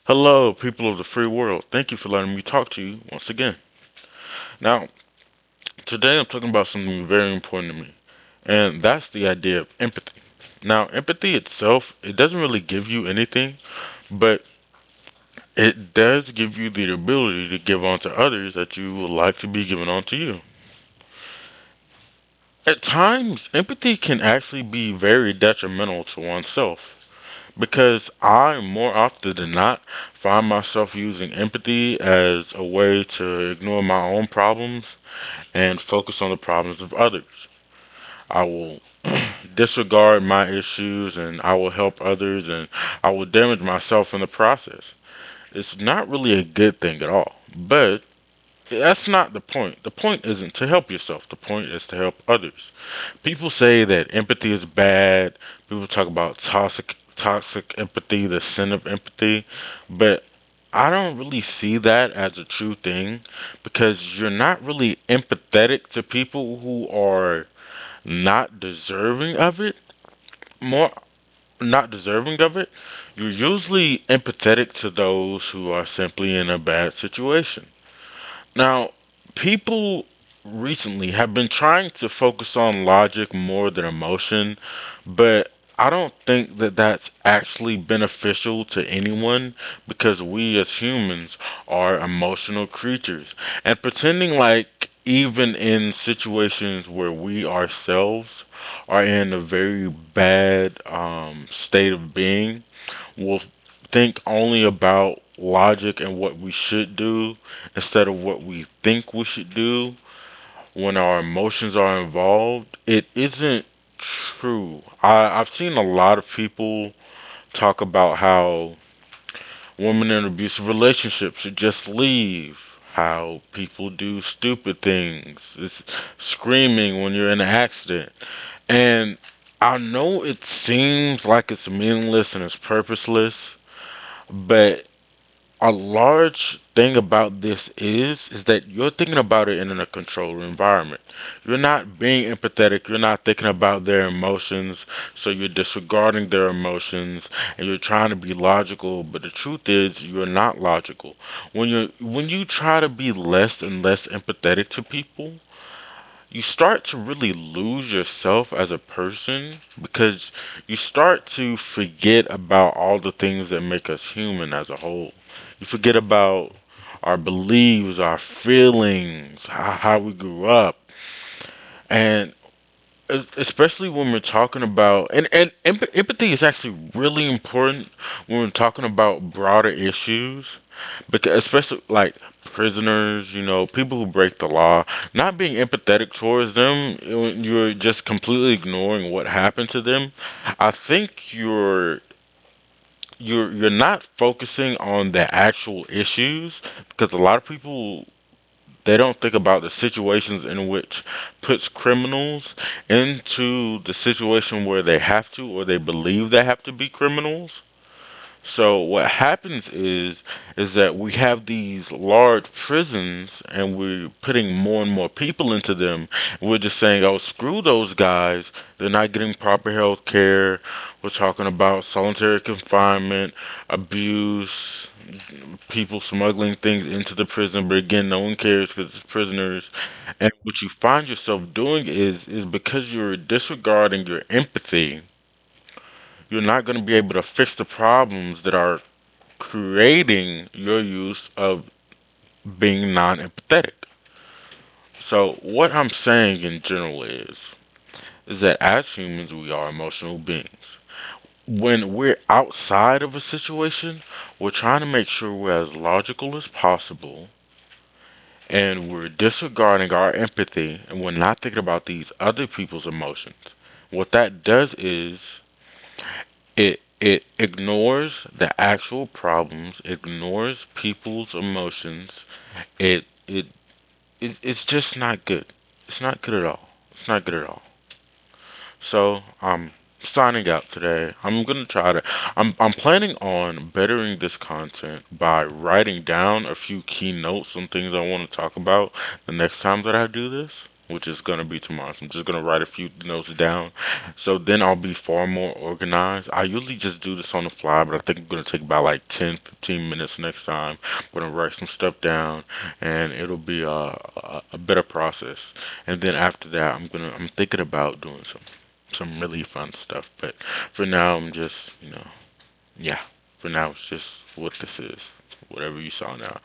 Hello, people of the free world. Thank you for letting me talk to you once again. Now, today I'm talking about something very important to me, and that's the idea of empathy. Now, empathy itself, it doesn't really give you anything, but it does give you the ability to give on to others that you would like to be given on to you. At times, empathy can actually be very detrimental to oneself. Because I, more often than not, find myself using empathy as a way to ignore my own problems and focus on the problems of others. I will disregard my issues and I will help others and I will damage myself in the process. It's not really a good thing at all. But that's not the point. The point isn't to help yourself. The point is to help others. People say that empathy is bad. People talk about toxic empathy, the sin of empathy, but I don't really see that as a true thing because you're not really empathetic to people who are not deserving of it. More not deserving of it. You're usually empathetic to those who are simply in a bad situation. Now, people recently have been trying to focus on logic more than emotion, but I don't think that that's actually beneficial to anyone because we as humans are emotional creatures. And pretending like even in situations where we ourselves are in a very bad state of being, will think only about logic and what we should do instead of what we think we should do when our emotions are involved, it isn't true. I've seen a lot of people talk about how women in abusive relationships should just leave, how people do stupid things, it's screaming when you're in an accident. And I know it seems like it's meaningless and it's purposeless, but a large thing about this is that you're thinking about it in a controlled environment. You're not being empathetic, you're not thinking about their emotions, so you're disregarding their emotions and you're trying to be logical, but the truth is you're not logical. When you try to be less and less empathetic to people, you start to really lose yourself as a person because you start to forget about all the things that make us human as a whole. You forget about our beliefs, our feelings, how we grew up. And especially when we're talking about, empathy is actually really important when we're talking about broader issues because especially like prisoners, people who break the law, not being empathetic towards them, you're just completely ignoring what happened to them. I think you're not focusing on the actual issues because a lot of people, they don't think about the situations in which puts criminals into the situation where they have to or they believe they have to be criminals. So what happens is that we have these large prisons and we're putting more and more people into them. We're just saying, "Oh, screw those guys. They're not getting proper health care." We're talking about solitary confinement, abuse, people smuggling things into the prison, but again, no one cares because it's prisoners. And what you find yourself doing is because you're disregarding your empathy, you're not going to be able to fix the problems that are creating your use of being non-empathetic. So what I'm saying in general is that as humans we are emotional beings. When we're outside of a situation, we're trying to make sure we're as logical as possible and we're disregarding our empathy and we're not thinking about these other people's emotions. What that does is it ignores the actual problems, ignores people's emotions. It's just not good. It's not good at all. It's not good at all. So I'm signing out today. I'm planning on bettering this content by writing down a few key notes on things I want to talk about the next time that I do this. which is gonna be tomorrow. So I'm just gonna write a few notes down. So then I'll be far more organized. I usually just do this on the fly, but I think I'm gonna take about like 10, 15 minutes next time. I'm gonna write some stuff down, and it'll be a better process. And then after that, I'm thinking about doing some really fun stuff. But for now, I'm just yeah. For now, it's just what this is. Whatever you saw now.